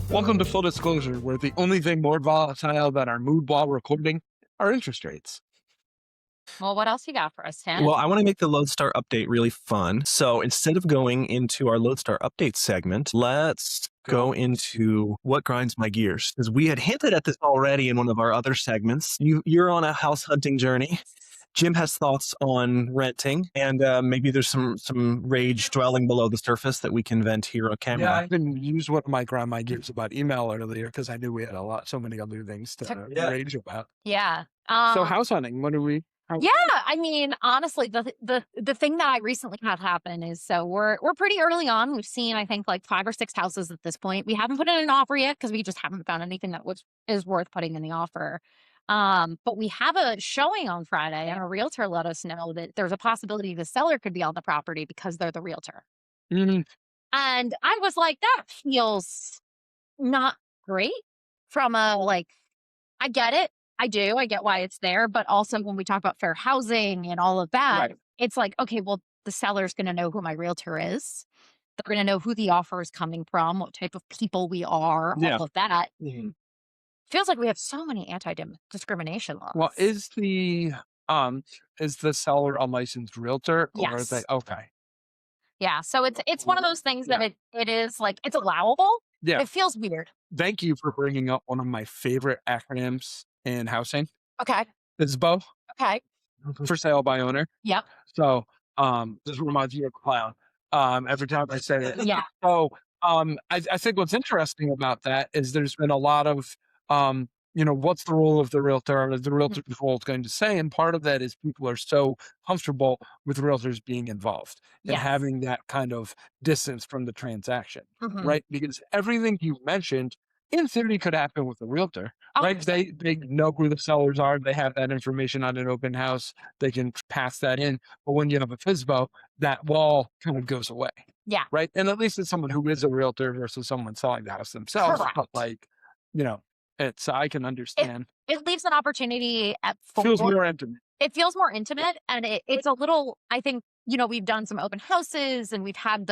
Welcome to Full Disclosure, where the only thing more volatile than our mood while recording are interest rates. Well, what else you got for us, Tim? Well, I want to make the Lodestar update really fun. So instead of going into our Lodestar update segment, let's go into what grinds my gears. Because we had hinted at this already in one of our other segments. You're on a house hunting journey. Jim has thoughts on renting, and maybe there's some rage dwelling below the surface that we can vent here on camera. Yeah, I even used one of my grind my gears about email earlier because I knew we had so many other things to rage about. Yeah. So house hunting, what do we? Yeah, I mean, honestly, the thing that I recently had happen is we're pretty early on. We've seen, I think, like 5 or 6 houses at this point. We haven't put in an offer yet because we just haven't found anything that is worth putting in the offer. But we have a showing on Friday, and a realtor let us know that there's a possibility the seller could be on the property because they're the realtor. Mhm. And I was like, that feels not great from I get it. I do. I get why it's there. But also when we talk about fair housing and all of that, Right. it's like, okay, well, the seller's going to know who my realtor is. They're going to know who the offer is coming from, what type of people we are, Yeah. all of that. Mhm. Feels like we have so many anti-discrimination laws. Well, is the seller a licensed realtor or are they Yes. okay? Yeah. So it's one of those things Yeah. that it is like, it's allowable. Yeah. It feels weird. Thank you for bringing up one of my favorite acronyms in housing. Okay. FSBO, Okay. for sale by owner. Yep. So this reminds me of a clown. Every time I say it. Yeah. So I think what's interesting about that is there's been a lot of what's the role of the realtor? Or the realtor's role is going to say, and part of that is people are so comfortable with realtors being involved and Yes. having that kind of distance from the transaction, Mhm. right? Because everything you mentioned in theory could happen with a realtor, right? They know who the sellers are. They have that information on an open house. They can pass that in. But when you have a FSBO, that wall kind of goes away. Yeah. Right. And at least it's someone who is a realtor versus someone selling the house themselves. But Correct. I can understand. It leaves an opportunity Feels more intimate. it feels more intimate, and it's a little, I think, we've done some open houses and we've had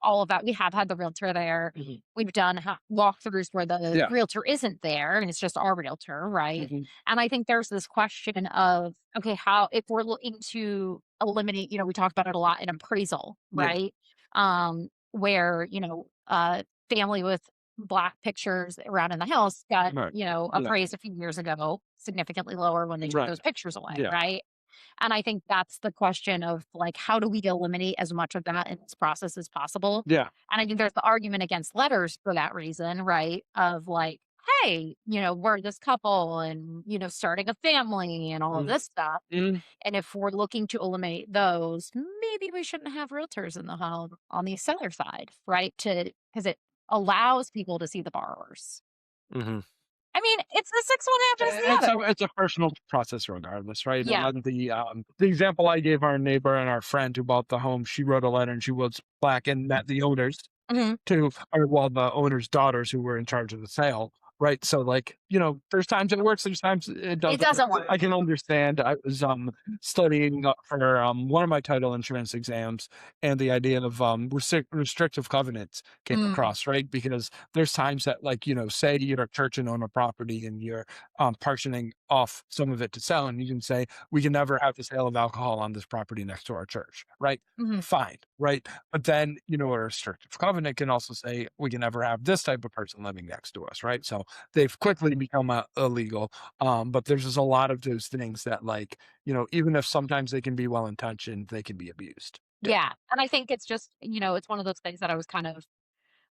all of that. We have had the realtor there. Mhm. We've done walkthroughs where the Yeah. realtor isn't there and it's just our realtor, right? Mhm. And I think there's this question of, okay, if we're looking to eliminate, we talked about it a lot in appraisal, Yeah. right? Where, family with Black pictures around in the house got, Right. appraised a few years ago, significantly lower when they took Right. those pictures away, Yeah. right? And I think that's the question of like, how do we eliminate as much of that in this process as possible? Yeah. And I think there's the argument against letters for that reason, right? Of like, hey, we're this couple and, starting a family and all of Mm. this stuff. Mm. And if we're looking to eliminate those, maybe we shouldn't have realtors in the home on the seller side, right? Because it allows people to see the borrowers. Mhm. I mean, it's the sixth one after the other. It's a personal process regardless, right? Yeah. And the example I gave our neighbor and our friend who bought the home, she wrote a letter and she was Black and met the owners Mhm. the owner's daughters who were in charge of the sale. Right. So there's times it works, there's times it doesn't. It doesn't work. I can understand. I was studying for one of my title insurance exams, and the idea of restrictive covenants came across, right? Because there's times that say you're a church and own a property and you're partitioning off some of it to sell, and you can say we can never have the sale of alcohol on this property next to our church, right? Mhm. Fine, right? But then, a restrictive covenant can also say we can never have this type of person living next to us, right? So they've quickly become illegal. But there's just a lot of those things that, even if sometimes they can be well intentioned, they can be abused. Yeah. And I think it's just, it's one of those things that I was kind of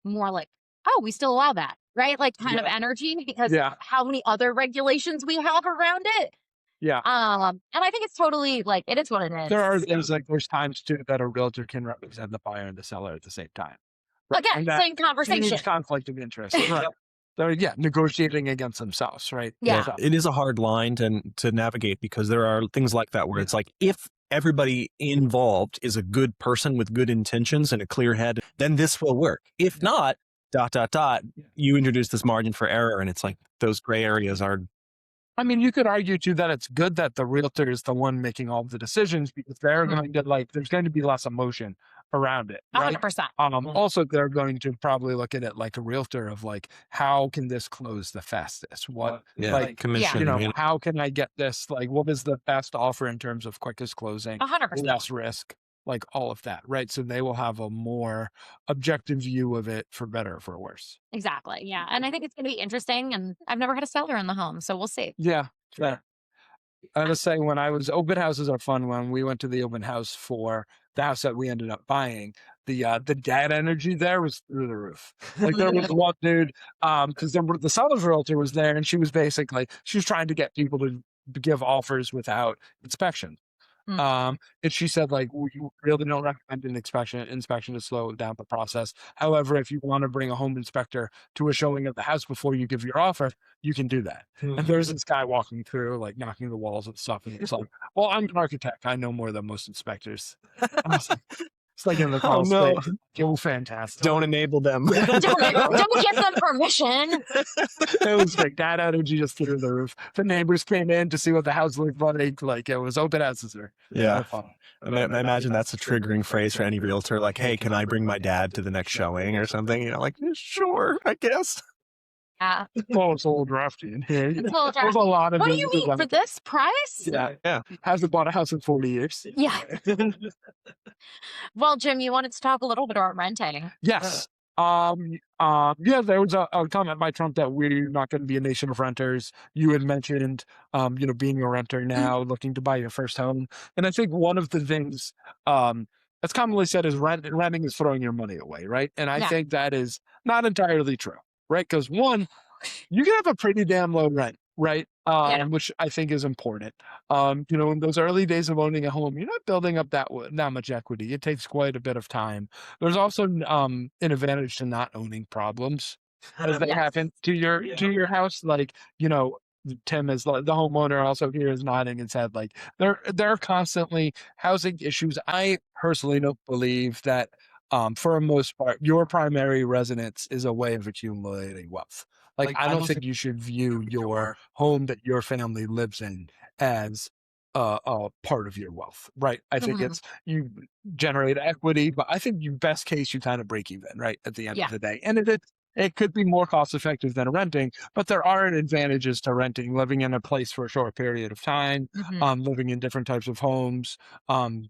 more like, oh, we still allow that, right? Like kind of energy because Yeah. how many other regulations we have around it. Yeah. And I think it's totally like, it is what it is. There's times too that a realtor can represent the buyer and the seller at the same time. Right? Again, And that same conversation. huge conflict of interest. Right. They're negotiating against themselves, right? Yeah. So, It is a hard line to navigate because there are things like that where it's like, if everybody involved is a good person with good intentions and a clear head, then this will work. If not, ... you introduce this margin for error, and it's like those gray areas are. I mean, you could argue too that it's good that the realtor is the one making all the decisions because they're going to there's going to be less emotion around it, right? 100%. Also, they're going to probably look at it like a realtor of like, how can this close the fastest? What, Yeah, like, commission. you know, you know? how can I get this? Like, what is the best offer in terms of quickest closing, 100%. less risk, like all of that, right? So they will have a more objective view of it, for better or for worse. Exactly. Yeah. And I think it's going to be interesting. And I've never had a seller in the home. So we'll see. Yeah. Yeah. I was saying, when I was, open houses are fun. When we went to the open house for the house that we ended up buying, the dad energy there was through the roof. Like, there was one dude, because the seller's realtor was there, and she was trying to get people to give offers without inspection. Mm. And she said, like, we really don't recommend an inspection to slow down the process. However, if you want to bring a home inspector to a showing of the house before you give your offer, you can do that. And there's this guy walking through, like, knocking the walls and stuff. And it's like, well, I'm an architect. I know more than most inspectors. And it's like in the call no. space. Oh, fantastic. Don't enable them. Don't give them permission. It was like that energy just through the roof. The neighbors came in to see what the house looked like. Like, it was open houses there. Yeah. I imagine that's a triggering phrase for any realtor. Like, hey, can I bring my dad to the next showing or something? You know, like, sure, I guess. Yeah. Oh, it's a little drafty in here. It's a little There's a lot of What do you mean? For this price? Yeah. Hasn't bought a house in 40 years. Yeah. Well, Jim, you wanted to talk a little bit about renting. Yes. Yeah, there was a comment by Trump that we're not going to be a nation of renters. You had mentioned, being a renter now, looking to buy your first home. And I think one of the things, that's commonly said is renting is throwing your money away, right? And I Yeah. think that is not entirely true, right? Because one, you can have a pretty damn low rent, right? Yeah. Which I think is important. In those early days of owning a home, you're not building up that much equity. It takes quite a bit of time. There's also an advantage to not owning problems as they Yes. happen to your house. Like, Tim is like, the homeowner also here is nodding his head. Like, there are constantly housing issues. I personally don't believe that, for the most part, your primary residence is a way of accumulating wealth. Like, I don't think you should view your home that your family lives in as a part of your wealth, right? I think Mhm. you generate equity, but I think you best case you kind of break even, right, at the end Yeah. of the day. And it could be more cost effective than renting, but there are advantages to renting, living in a place for a short period of time, Mhm. living in different types of homes,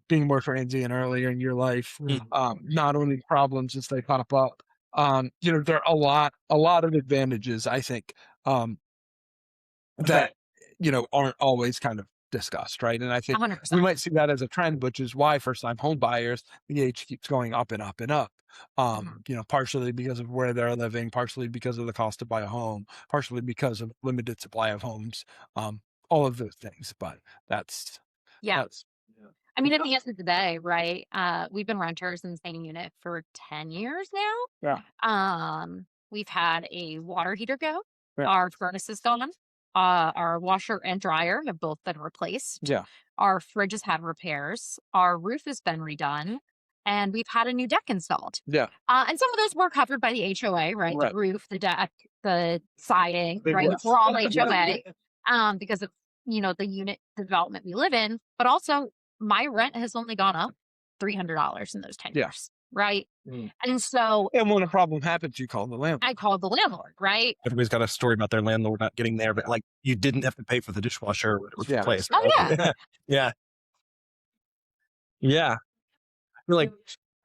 being more transient earlier in your life, not owning problems as they pop up. There are a lot of advantages, I think, that, aren't always kind of discussed, right? And I think we 100%. might see that as a trend, which is why first time home buyers, the age keeps going up and up and up. Partially because of where they're living, partially because of the cost to buy a home, partially because of limited supply of homes, all of those things. But that's, Yeah. that's, I mean, at the end of the day, right? We've been renters in the same unit for 10 years now. yeah, We've had a water heater go. Yeah. Our furnace is gone. Our washer and dryer have both been replaced. yeah, Our fridge has had repairs. Our roof has been redone. And we've had a new deck installed. yeah, And some of those were covered by the HOA, right? Right. The roof, the deck, the siding, Big right? list. We're all HOA because of, the unit development we live in. But also, my rent has only gone up $300 in those 10 Yeah. years, right? Mm. And so And when a problem happens, you call the landlord. I called the landlord, right? Everybody's got a story about their landlord not getting there, but like, you didn't have to pay for the dishwasher when it was Yeah. replaced. Oh, right? yeah. Yeah. Yeah. I feel like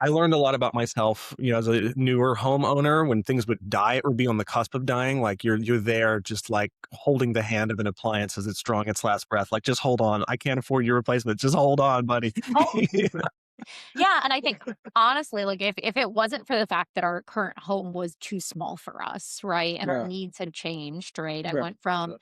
I learned a lot about myself, as a newer homeowner. When things would die or be on the cusp of dying, like you're there just like holding the hand of an appliance as it's drawing its last breath. Like, just hold on. I can't afford your replacement. Just hold on, buddy. Oh. Yeah. And I think, honestly, like if it wasn't for the fact that our current home was too small for us, right? And Yeah. our needs had changed, right? I Yeah. went from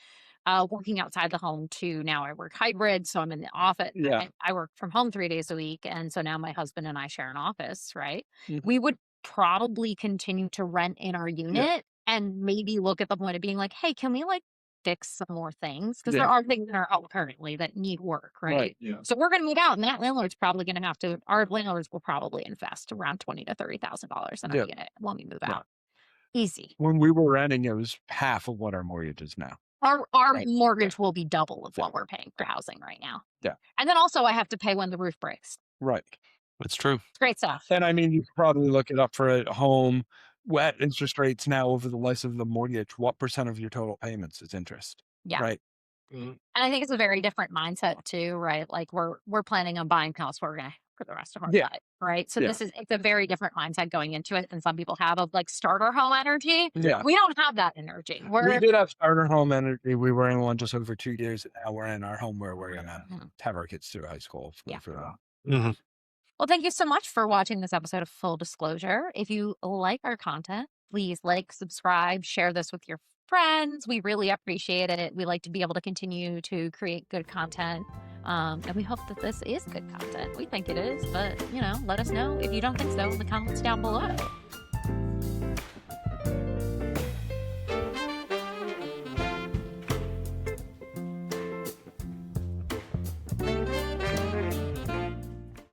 working outside the home to now I work hybrid. So I'm in the office. Yeah. I work from home 3 days a week. And so now my husband and I share an office, right? Mhm. We would probably continue to rent in our unit and maybe look at the point of being like, hey, can we like fix some more things? Because there Yeah. are things in our home currently that need work, right? Yeah. So we're going to move out, and that landlord's probably going to have to. Our landlords will probably invest around $20,000 to $30,000 in our Yeah. unit when we move Yeah. out. Easy. When we were renting, it was half of what our mortgage is now. Our Right. mortgage will be double of Yeah. what we're paying for housing right now. Yeah. And then also I have to pay when the roof breaks. Right. It's true. It's great stuff. And I mean, you could probably look it up for a home. What interest rates now over the life of the mortgage? What percent of your total payments is interest? Yeah. Right. And I think it's a very different mindset too, right? Like we're planning on buying a house we're gonna for the rest of our Yeah. life, right? So Yeah. it's a very different mindset going into it than some people have of like starter home energy. Yeah. We don't have that energy. We We're did have starter home energy. We were in one just over 2 years, and now we're in our home where we're gonna Mhm. have our kids through high school. Yeah. For that. Mhm. Well, thank you so much for watching this episode of Full Disclosure. If you like our content, please like, subscribe, share this with your friends. We really appreciate it. We like to be able to continue to create good content. And we hope that this is good content. We think it is, but let us know if you don't think so in the comments down below.